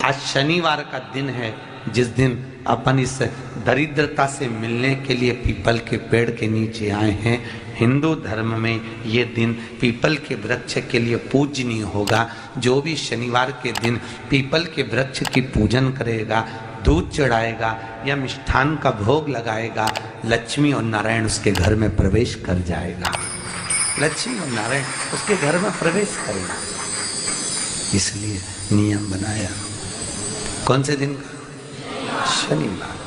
आज शनिवार का दिन है, जिस दिन अपन इस दरिद्रता से मिलने के लिए पीपल के पेड़ के नीचे आए हैं। हिंदू धर्म में ये दिन पीपल के वृक्ष के लिए पूजनीय होगा। जो भी शनिवार के दिन पीपल के वृक्ष की पूजन करेगा, दूध चढ़ाएगा या मिष्ठान का भोग लगाएगा, लक्ष्मी और नारायण उसके घर में प्रवेश कर जाएगा। लक्ष्मी और नारायण उसके घर में प्रवेश करेगा। इसलिए नियम बनाया। कौन से दिन का? शनिवार।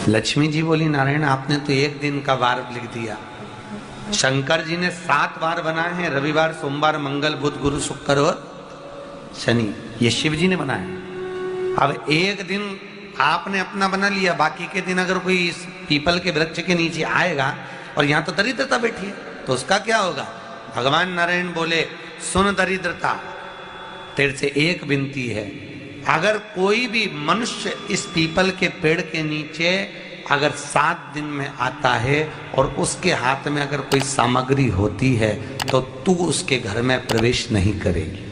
लक्ष्मी जी बोली, नारायण आपने तो एक दिन का वार लिख दिया। शंकर जी ने 7 वार बनाए हैं, रविवार, सोमवार, मंगल, बुध, गुरु, शुक्र और शनि। ये शिव जी ने बनाया। अब एक दिन आपने अपना बना लिया, बाकी के दिन अगर कोई इस पीपल के वृक्ष के नीचे आएगा और यहाँ तो दरिद्रता बैठी है, तो उसका क्या होगा? भगवान नारायण बोले, सुन दरिद्रता, तेरे से एक विनती है, अगर कोई भी मनुष्य इस पीपल के पेड़ के नीचे अगर 7 दिन में आता है और उसके हाथ में अगर कोई सामग्री होती है तो तू उसके घर में प्रवेश नहीं करेगी।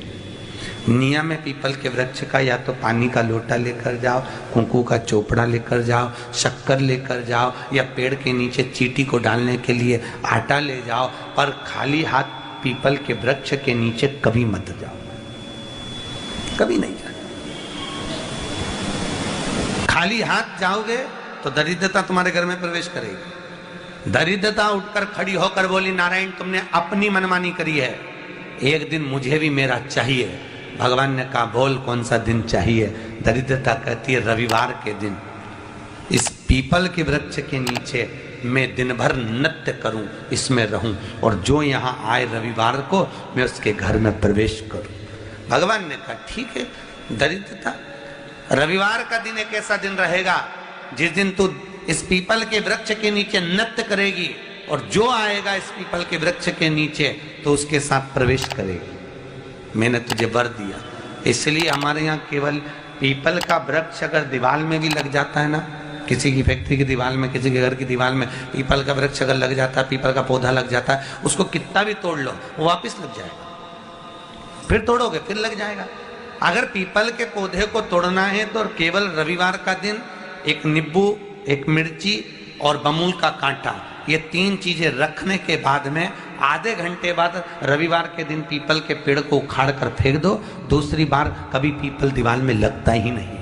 नियम है पीपल के वृक्ष का, या तो पानी का लोटा लेकर जाओ, कुंकू का चोपड़ा लेकर जाओ, शक्कर लेकर जाओ, या पेड़ के नीचे चींटी को डालने के लिए आटा ले जाओ, पर खाली हाथ पीपल के वृक्ष के नीचे कभी मत जाओ, कभी नहीं जाओ। खाली हाथ जाओगे तो दरिद्रता तुम्हारे घर में प्रवेश करेगी। दरिद्रता उठकर खड़ी होकर बोली, नारायण तुमने अपनी मनमानी करी है, एक दिन मुझे भी मेरा चाहिए। भगवान ने कहा, बोल कौन सा दिन चाहिए? दरिद्रता कहती है, रविवार के दिन इस पीपल के वृक्ष के नीचे मैं दिन भर नृत्य करूं, इसमें रहूं, और जो यहाँ आए रविवार को मैं उसके घर में प्रवेश करूं। भगवान ने कहा, ठीक है। दरिद्रता, रविवार का दिन एक ऐसा दिन रहेगा जिस दिन तू इस पीपल के वृक्ष के नीचे नृत्य करेगी, और जो आएगा इस पीपल के वृक्ष के नीचे तो उसके साथ प्रवेश करेगी। मैंने तुझे वर दिया। इसलिए हमारे यहाँ केवल पीपल का वृक्ष अगर दीवार में भी लग जाता है ना, किसी की फैक्ट्री की दीवार में, किसी के घर की दीवार में पीपल का वृक्ष अगर लग जाता है, पीपल का पौधा लग जाता है, उसको कितना भी तोड़ लो वो वापस लग जाएगा। फिर तोड़ोगे फिर लग जाएगा। अगर पीपल के पौधे को तोड़ना है तो केवल रविवार का दिन एक नींबू, एक मिर्ची और बमूल का कांटा, ये 3 चीजें रखने के बाद में आधे घंटे बाद रविवार के दिन पीपल के पेड़ को उखाड़ कर फेंक दो। दूसरी बार कभी पीपल दीवार में लगता ही नहीं,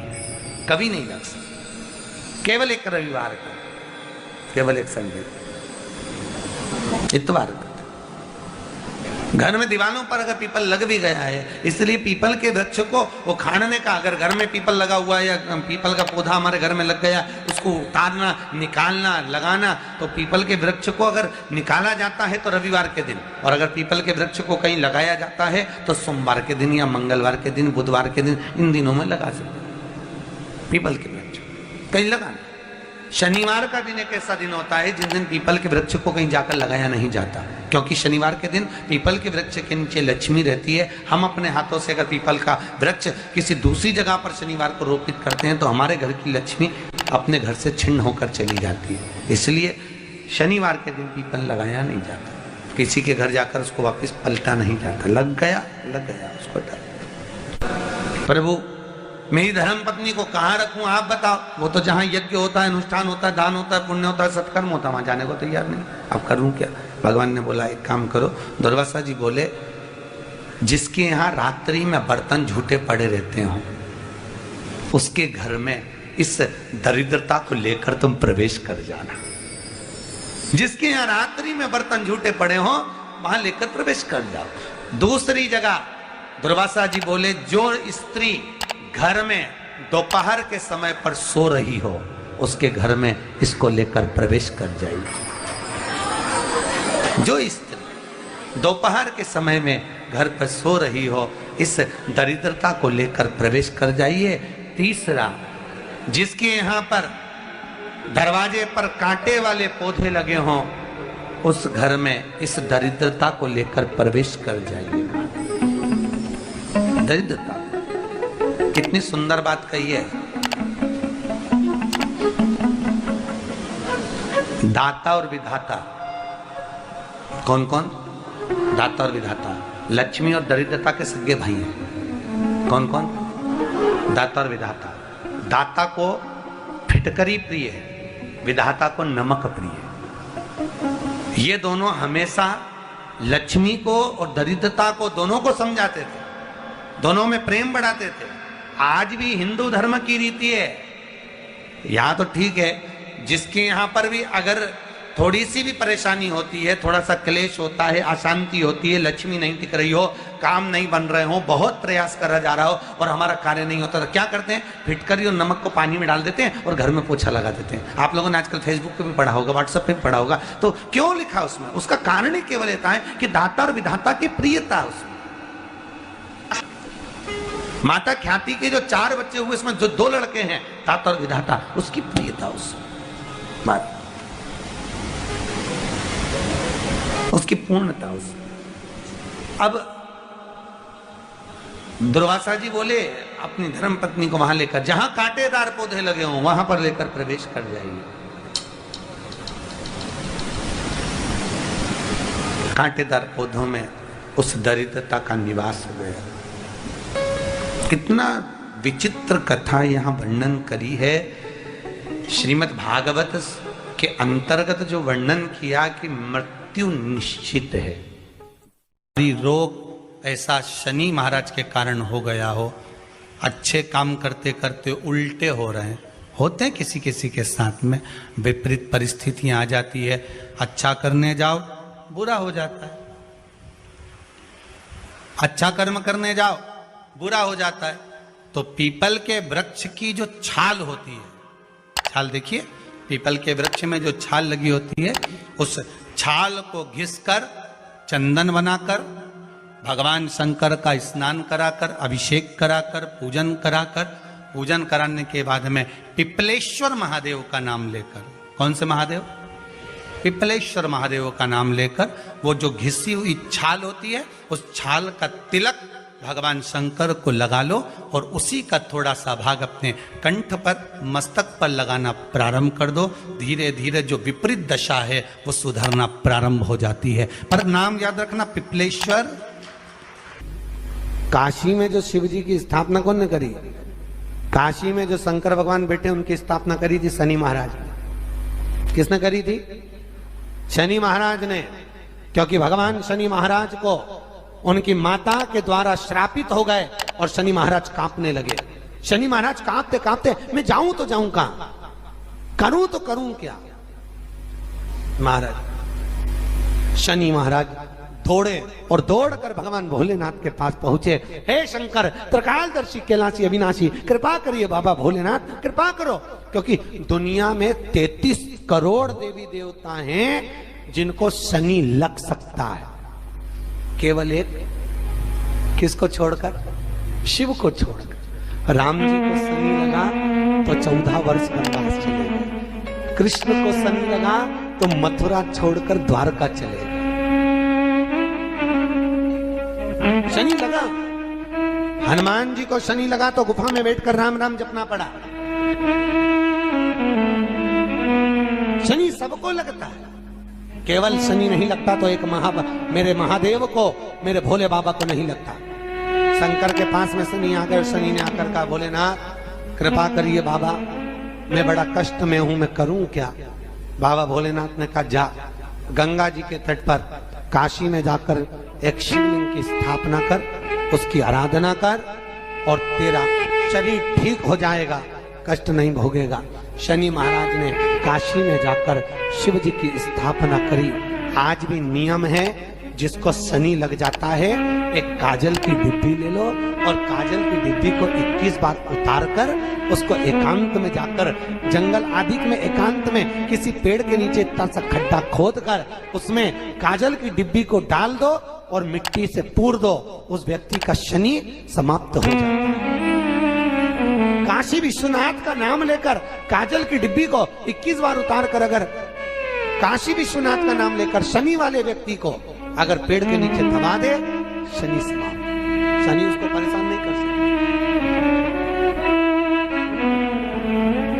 कभी नहीं लग सकता। केवल एक रविवार का, केवल एक संडे, इतवार का। घर में दीवारों पर अगर पीपल लग भी गया है, इसलिए पीपल के वृक्ष को उखाड़ने का, अगर घर में पीपल लगा हुआ है या पीपल का पौधा हमारे घर में लग गया, उसको उतारना, निकालना, लगाना, तो पीपल के वृक्ष को अगर निकाला जाता है तो रविवार के दिन, और अगर पीपल के वृक्ष को कहीं लगाया जाता है तो सोमवार के दिन या मंगलवार के दिन, बुधवार के दिन, इन दिनों में लगा सकते पीपल के वृक्ष कहीं लगाना। शनिवार का दिन एक ऐसा दिन होता है जिस दिन पीपल के वृक्ष को कहीं जाकर लगाया नहीं जाता, क्योंकि शनिवार के दिन पीपल के वृक्ष के नीचे लक्ष्मी रहती है। हम अपने हाथों से अगर पीपल का वृक्ष किसी दूसरी जगह पर शनिवार को रोपित करते हैं तो हमारे घर की लक्ष्मी अपने घर से छिन्न होकर चली जाती है। इसलिए शनिवार के दिन पीपल लगाया नहीं जाता, किसी के घर जाकर उसको वापस पलटा नहीं जाता। लग गया उसको डाल। प्रभु मेरी धर्म पत्नी को कहाँ रखूं आप बताओ? वो तो जहाँ यज्ञ होता है, अनुष्ठान होता है, दान होता है, पुण्य होता है, सत्कर्म होता है, वहां जाने को तैयार नहीं। अब करूं क्या? भगवान ने बोला एक काम करो। दुर्वासा जी बोले, जिसके यहाँ रात्रि में बर्तन झूठे पड़े रहते हो उसके घर में इस दरिद्रता को लेकर तुम प्रवेश कर जाना। जिसके यहाँ रात्रि में बर्तन झूठे पड़े हो वहां लेकर प्रवेश कर जाओ। दूसरी जगह दुर्वासा जी बोले, जो स्त्री घर में दोपहर के समय पर सो रही हो उसके घर में इसको लेकर प्रवेश कर जाइए। जो स्त्री दोपहर के समय में घर पर सो रही हो इस दरिद्रता को लेकर प्रवेश कर जाइए। तीसरा, जिसके यहाँ पर दरवाजे पर कांटे वाले पौधे लगे हों उस घर में इस दरिद्रता को लेकर प्रवेश कर जाइए। दरिद्रता, कितनी सुंदर बात कही है। दाता और विधाता, कौन कौन? दाता और विधाता। लक्ष्मी और दरिद्रता के सगे भाई हैं। कौन कौन? दाता और विधाता। दाता को फिटकरी प्रिय है, विधाता को नमक प्रिय है। ये दोनों हमेशा लक्ष्मी को और दरिद्रता को दोनों को समझाते थे, दोनों में प्रेम बढ़ाते थे। आज भी हिंदू धर्म की रीति है, यहाँ तो ठीक है, जिसके यहाँ पर भी अगर थोड़ी सी भी परेशानी होती है, थोड़ा सा क्लेश होता है, अशांति होती है, लक्ष्मी नहीं टिक रही हो, काम नहीं बन रहे हो, बहुत प्रयास करा जा रहा हो और हमारा कार्य नहीं होता, तो क्या करते हैं? फिटकरी और नमक को पानी में डाल देते हैं और घर में पोछा लगा देते हैं। आप लोगों ने आजकल फेसबुक पे भी पढ़ा होगा, व्हाट्सएप पे भी पढ़ा होगा। तो क्यों लिखा उसमें? उसका कारण ही केवल इतना है कि दाता और विधाता की प्रियता उसमें। माता ख्याति के जो 4 बच्चे हुए, इसमें जो 2 लड़के हैं, दाता और विधाता, उसकी प्रियता उसमें, उसकी पूर्णता उसमें। अब दुर्वासा जी बोले अपनी धर्म पत्नी को वहां लेकर, जहां कांटेदार पौधे लगे हों वहां पर लेकर प्रवेश कर जाइए। कांटेदार पौधों में उस दरिद्रता का निवास हो गया। कितना विचित्र कथा यहां वर्णन करी है। श्रीमद् भागवत के अंतर्गत जो वर्णन किया कि मृत्यु निश्चित है, रोग ऐसा शनि महाराज के कारण हो गया हो, अच्छे काम करते करते उल्टे हो रहे हैं, होते हैं किसी किसी के साथ में, विपरीत परिस्थितियां आ जाती है, अच्छा करने जाओ बुरा हो जाता है, अच्छा कर्म करने जाओ बुरा हो जाता है। तो पीपल के वृक्ष की जो छाल होती है, छाल देखिए, पीपल के वृक्ष में जो छाल लगी होती है, उस छाल को घिसकर चंदन बनाकर भगवान शंकर का स्नान कराकर, अभिषेक कराकर, पूजन कराने के बाद में पिपलेश्वर महादेव का नाम लेकर, कौन से महादेव? पिपलेश्वर महादेव का नाम लेकर वो जो घिसी हुई छाल होती है, उस छाल का तिलक भगवान शंकर को लगा लो और उसी का थोड़ा सा भाग अपने कंठ पर, मस्तक पर लगाना प्रारंभ कर दो। धीरे धीरे जो विपरीत दशा है वो सुधरना प्रारंभ हो जाती है। पर नाम याद रखना, पिपलेश्वर। काशी में जो शिव जी की स्थापना कौन ने करी? काशी में जो शंकर भगवान बैठे उनकी स्थापना करी थी शनि महाराज ने। किसने करी थी? शनि महाराज ने। क्योंकि भगवान शनि महाराज को उनकी माता के द्वारा श्रापित हो गए और शनि महाराज कांपने लगे। शनि महाराज कांपते कांपते, मैं जाऊं तो जाऊं कहां, करूं तो करूं क्या? महाराज शनि महाराज दौड़े और दौड़कर भगवान भोलेनाथ के पास पहुंचे। हे शंकर, त्रिकालदर्शी, कैलाशी, अविनाशी, कृपा करिए बाबा भोलेनाथ, कृपा करो। क्योंकि दुनिया में 33 करोड़ देवी देवता हैं जिनको शनि लग सकता है, केवल एक किसको छोड़कर? शिव को छोड़कर। राम जी को शनि लगा तो 14 वर्ष वनवास चले गए। कृष्ण को शनि लगा तो मथुरा छोड़कर द्वारका चले गए। शनि लगा, हनुमान जी को शनि लगा तो गुफा में बैठकर राम राम जपना पड़ा। शनि सबको लगता है, केवल शनि नहीं लगता तो एक मेरे महादेव को, मेरे भोले बाबा को नहीं लगता। शंकर के पास में शनि आ गए। शनि ने आकर कहा, भोलेनाथ कृपा करिए बाबा, मैं बड़ा कष्ट में हूं, मैं करूं क्या? बाबा भोलेनाथ ने कहा, जा गंगा जी के तट पर काशी में जाकर एक शिवलिंग की स्थापना कर, उसकी आराधना कर और तेरा शरीर ठीक हो जाएगा, कष्ट नहीं भोगेगा। शनि महाराज ने काशी में जाकर शिव जी की स्थापना करी। आज भी नियम है, जिसको शनि लग जाता है एक काजल की डिब्बी ले लो और काजल की डिब्बी को 21 बार उतार कर उसको एकांत में जाकर, जंगल आदि में एकांत में किसी पेड़ के नीचे इतना सा खड्डा खोद कर उसमें काजल की डिब्बी को डाल दो और मिट्टी से पूर दो, उस व्यक्ति का शनि समाप्त हो जाता है। काशी विश्वनाथ का नाम लेकर काजल की डिब्बी को 21 बार उतार कर अगर काशी विश्वनाथ का नाम लेकर शनि वाले व्यक्ति को अगर पेड़ के नीचे दबा दे, शनि समाप्त, शनि उसको परेशान नहीं कर सकता।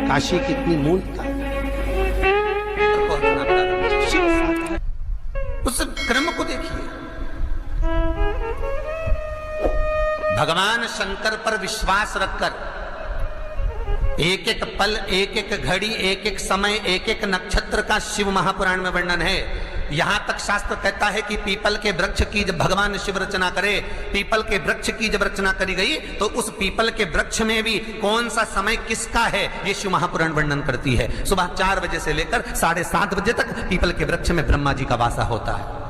काशी कितनी मूलता है, उस क्रम को देखिए। भगवान शंकर पर विश्वास रखकर एक एक पल, एक एक घड़ी, एक एक समय, एक एक नक्षत्र का शिव महापुराण में वर्णन है। यहां तक शास्त्र कहता है कि पीपल के वृक्ष की जब भगवान शिव रचना करे, पीपल के वृक्ष की जब रचना करी गई तो उस पीपल के वृक्ष में भी कौन सा समय किसका है ये शिव महापुराण वर्णन करती है। सुबह 4 बजे से लेकर 7:30 बजे तक पीपल के वृक्ष में ब्रह्मा जी का वासा होता है।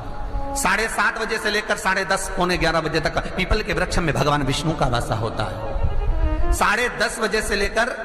7:30 बजे से लेकर 10:30 पौने 11 बजे तक पीपल के वृक्ष में भगवान विष्णु का वासा होता है। 10:30 बजे से लेकर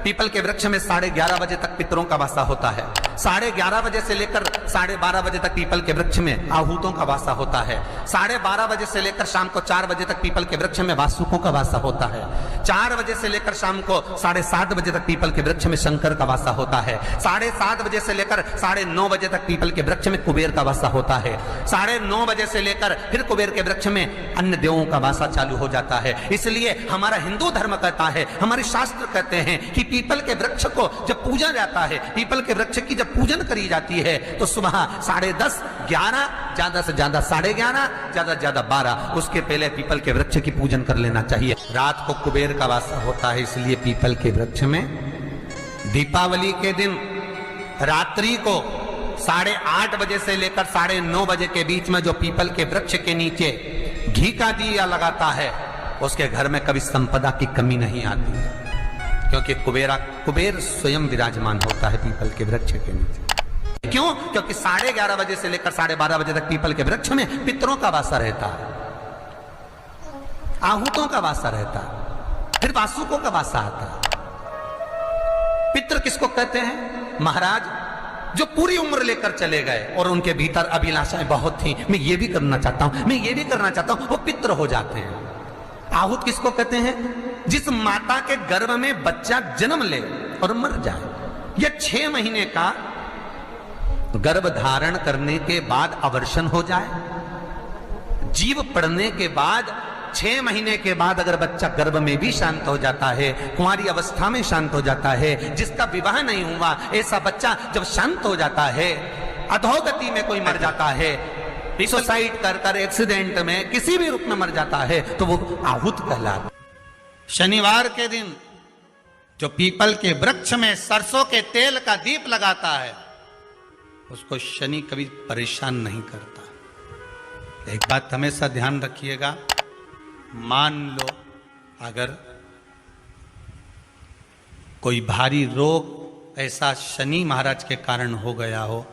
पीपल के वृक्ष में 11:30 बजे तक पितरों का वासा होता है। 11:30 बजे से लेकर 12:30 बजे तक पीपल के वृक्ष में आहूतों का वासा होता है। 12:30 बजे से लेकर शाम को 4 बजे तक पीपल के वृक्ष में वासुकों का वासा होता है। 4 बजे से लेकर शाम को 7:30 बजे तक पीपल के वृक्ष में शंकर का वासा होता है। 7:30 बजे से लेकर 9:30 बजे तक पीपल के वृक्ष में कुबेर का वासा होता है। 9:30 बजे से लेकर फिर कुबेर के वृक्ष में अन्य देवों का वासा चालू हो जाता है। इसलिए हमारा हिंदू धर्म कहता है, हमारे शास्त्र कहते हैं कि पीपल के वृक्ष को जब पूजा जाता है, पीपल के वृक्ष की जब पूजन करी जाती है तो सुबह 10:30, 11, ज्यादा से ज्यादा 11:30, ज्यादा से ज्यादा 12, उसके पहले पीपल के वृक्ष की पूजन कर लेना चाहिए। रात को कुबेर का वासा होता है, इसलिए पीपल के वृक्ष में दीपावली के दिन रात्रि को 8:30 बजे से लेकर 9:30 बजे के बीच में जो पीपल के वृक्ष के नीचे घी का दिया लगाता है उसके घर में कभी संपदा की कमी नहीं आती है, क्योंकि कुबेर स्वयं विराजमान होता है पीपल के वृक्ष के नीचे। क्यों? क्योंकि 11:30 बजे से लेकर 12:30 बजे तक पीपल के वृक्ष में पितरों का वासा रहता है, आहूतों का वासा रहता है, फिर वासुकों का वासा आता है। पितृ किसको कहते हैं? महाराज जो पूरी उम्र लेकर चले गए और उनके भीतर अभिलाषाएं बहुत थी, मैं ये भी करना चाहता हूं, मैं ये भी करना चाहता हूं, वो पितृ हो जाते हैं। आहूत किसको कहते हैं? जिस माता के गर्भ में बच्चा जन्म ले और मर जाए, या 6 महीने का गर्भ धारण करने के बाद अवर्षण हो जाए, जीव पड़ने के बाद 6 महीने के बाद अगर बच्चा गर्भ में भी शांत हो जाता है, कुंवारी अवस्था में शांत हो जाता है, जिसका विवाह नहीं हुआ ऐसा बच्चा जब शांत हो जाता है, अधोगति में कोई मर जाता है, सुसाइड कर एक्सीडेंट में किसी भी रूप में मर जाता है, तो वो आहूत कहलाता है। शनिवार के दिन जो पीपल के वृक्ष में सरसों के तेल का दीप लगाता है उसको शनि कभी परेशान नहीं करता। एक बात हमेशा ध्यान रखिएगा, मान लो अगर कोई भारी रोग ऐसा शनि महाराज के कारण हो गया हो,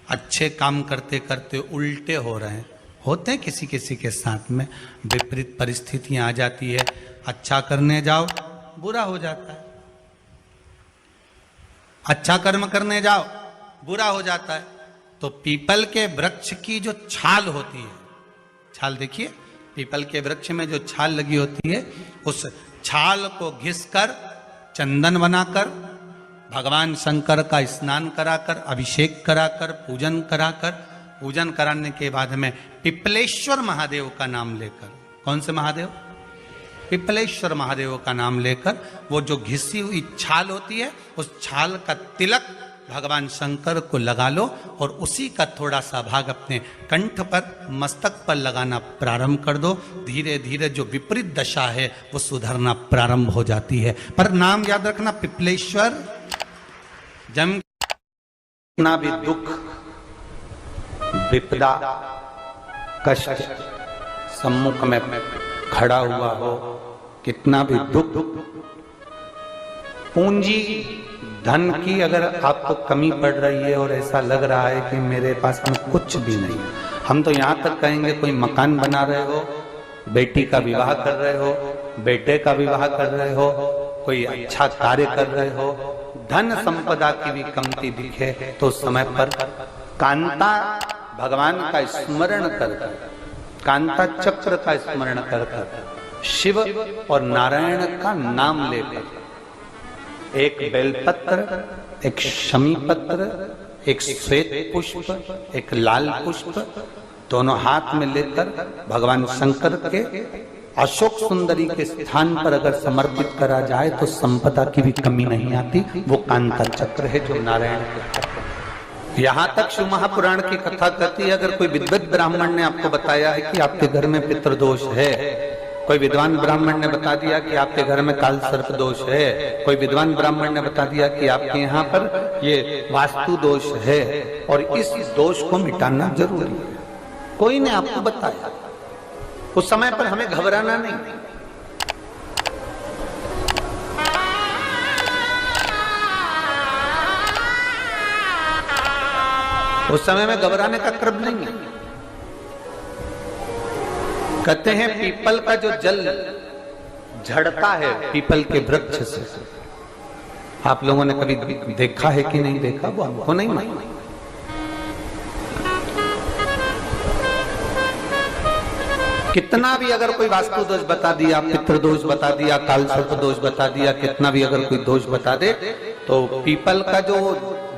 अच्छे काम करते करते उल्टे हो रहे हैं, होते हैं किसी किसी के साथ में, विपरीत परिस्थितियां आ जाती है, अच्छा करने जाओ बुरा हो जाता है, अच्छा कर्म करने जाओ बुरा हो जाता है। तो पीपल के वृक्ष की जो छाल होती है, छाल देखिए, पीपल के वृक्ष में जो छाल लगी होती है, उस छाल को घिसकर चंदन बनाकर भगवान शंकर का स्नान कराकर, अभिषेक कराकर, पूजन कराने के बाद में पिपलेश्वर महादेव का नाम लेकर, कौन से महादेव? पिपलेश्वर महादेव का नाम लेकर वो जो घिसी हुई छाल होती है उस छाल का तिलक भगवान शंकर को लगा लो और उसी का थोड़ा सा भाग अपने कंठ पर, मस्तक पर लगाना प्रारंभ कर दो। धीरे धीरे जो विपरीत दशा है वो सुधरना प्रारंभ हो जाती है। पर नाम याद रखना, पिपलेश्वर। जम कितना भी दुख, विपदा, कष्ट सम्मुख में खड़ा हुआ हो, कितना भी दुख, पूंजी धन की अगर आपको कमी पड़ रही है और ऐसा लग रहा है कि मेरे पास में कुछ भी नहीं, हम तो यहाँ तक कहेंगे कोई मकान बना रहे हो, बेटी का विवाह कर रहे हो, बेटे का विवाह कर रहे हो, कोई अच्छा कार्य कर रहे हो, धन संपदा की भी कमती दिखे तो समय पर कांता भगवान का स्मरण कर, कांता चक्र का स्मरण कर, शिव और नारायण का नाम लेकर, एक बेलपत्र, एक शमी पत्र, एक श्वेत पुष्प, एक लाल पुष्प, दोनों हाथ में लेकर भगवान शंकर के अशोक सुंदरी के स्थान पर अगर समर्पित करा जाए तो संपदा की भी कमी नहीं आती। वो कांता चक्र है जो नारायण के। यहाँ तक शिव महापुराण की कथा कहती है, अगर कोई विद्वत ब्राह्मण ने आपको बताया है कि आपके घर में पितृदोष है कोई विद्वान ब्राह्मण ने बता दिया कि आपके घर में काल सर्प दोष है, कोई विद्वान ब्राह्मण ने बता दिया कि आपके यहाँ पर ये वास्तु दोष है और इस दोष को मिटाना जरूरी है। कोई ने आपको बताया, उस समय पर हमें घबराना नहीं। उस समय में घबराने का क्रम नहीं है। कहते हैं पीपल का जो जल झड़ता है पीपल के वृक्ष से, आप लोगों ने कभी देखा है कि नहीं देखा, वो हमको नहीं मालूम। कितना भी अगर कोई वास्तु दोष बता दिया, पितृ दोष बता दिया, काल सर्प दोष बता दिया, कितना भी अगर कोई दोष बता दे, तो पीपल का जो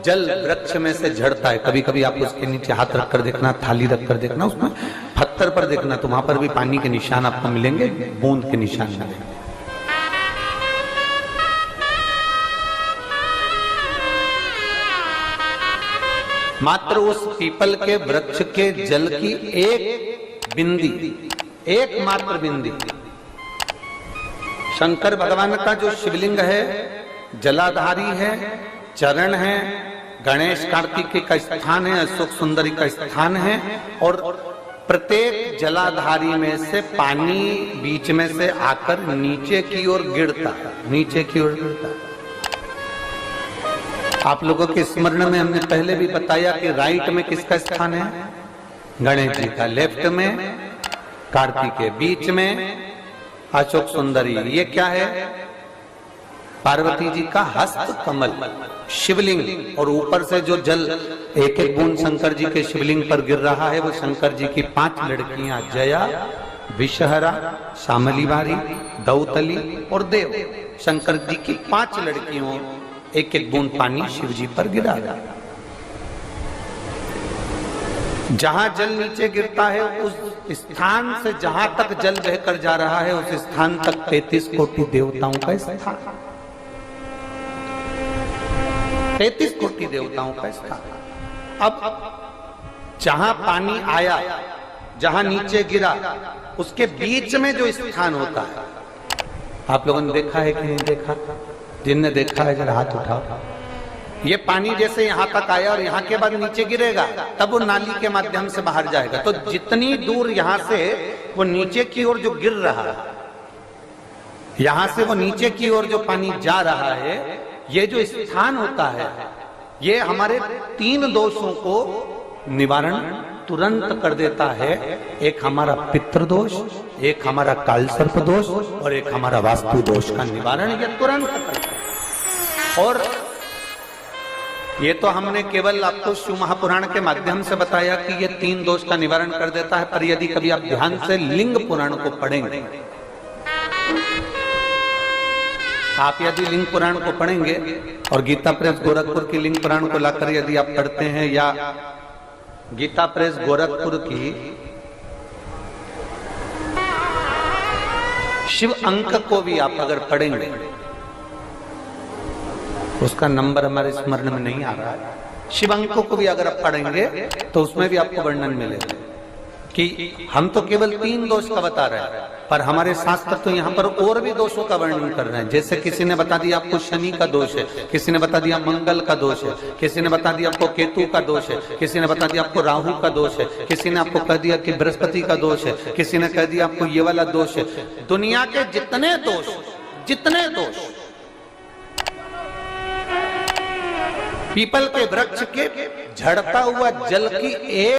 जल वृक्ष में से झड़ता है, कभी कभी आप उसके नीचे हाथ रखकर देखना, थाली रखकर देखना, उसमें पत्थर पर देखना, तो वहां पर भी पानी के निशान आपको मिलेंगे, बूंद के निशान मिलेंगे। मात्र उस पीपल के वृक्ष के जल की एक बिंदी, एकमात्र बिंदी, शंकर भगवान का जो शिवलिंग है जलाधारी है, चरण है, गणेश कार्तिकेय का स्थान है, अशोक सुंदरी का स्थान है, और प्रत्येक जलाधारी में से पानी बीच में से आकर नीचे की ओर गिरता है, नीचे की ओर गिरता है। आप लोगों के स्मरण में हमने पहले भी बताया कि राइट में किसका स्थान है, गणेश जी का, लेफ्ट में कार्तिकेय, बीच में अशोक सुंदरी, ये क्या है, पार्वती जी का हस्त कमल शिवलिंग, और ऊपर से जो जल एक एक बूंद शंकर जी के शिवलिंग पर गिर रहा है, वो शंकर जी की 5 लड़कियां जया, विषहरा, शामलीवारी, दौतली और देव, शंकर जी की 5 लड़कियों, एक एक बूंद पानी शिव जी पर गिरा। जहां जल नीचे गिरता है उस स्थान से जहां तक जल बहकर जा रहा है उस स्थान तक 33 कोटि देवताओं का स्थान, 33 कोटि देवताओं का स्थान। अब जहां पानी आया, जहां नीचे गिरा, उसके बीच में जो स्थान होता है, आप लोगों ने देखा है कि नहीं देखा? जिनने देखा है जरा हाथ उठाओ। ये पानी जैसे यहाँ तक आया और यहाँ के बाद नीचे गिरेगा, तब वो नाली के माध्यम से बाहर जाएगा। तो जितनी दूर यहाँ से वो नीचे की ओर जो गिर रहा है, यहाँ से वो नीचे की ओर जो पानी जा रहा है, ये जो स्थान होता है, ये हमारे 3 दोषों को निवारण तुरंत कर देता है। एक हमारा पितृदोष, एक हमारा काल सर्प दोष और एक हमारा वास्तु दोष का निवारण ये तुरंत करता है। और ये तो हमने केवल आपको शिव महापुराण के माध्यम से बताया कि ये 3 दोष का निवारण कर देता है, पर यदि कभी आप ध्यान से लिंग पुराण को पढ़ेंगे, आप यदि लिंग पुराण को पढ़ेंगे और गीता प्रेस गोरखपुर की लिंग पुराण को लाकर यदि आप पढ़ते हैं, या गीता प्रेस गोरखपुर की शिव अंक को भी आप अगर पढ़ेंगे, उसका नंबर हमारे स्मरण में नहीं आ रहा है, शिव अंकों को भी अगर आप पढ़ेंगे तो उसमें भी आपको वर्णन मिलेगा कि हम तो केवल 3 दोष का बता रहे हैं, पर हमारे शास्त्र तो यहाँ पर और भी दोषों का वर्णन कर रहे हैं। जैसे किसी ने बता दिया आपको शनि का दोष है, किसी ने बता दिया मंगल का दोष है, किसी ने बता दिया आपको केतु का दोष है, किसी ने बता दिया आपको राहु का दोष है, किसी ने आपको कह दिया कि बृहस्पति का दोष है, किसी ने कह दिया आपको ये वाला दोष है। दुनिया के जितने दोष पीपल के वृक्ष के झड़ता हुआ जल की एक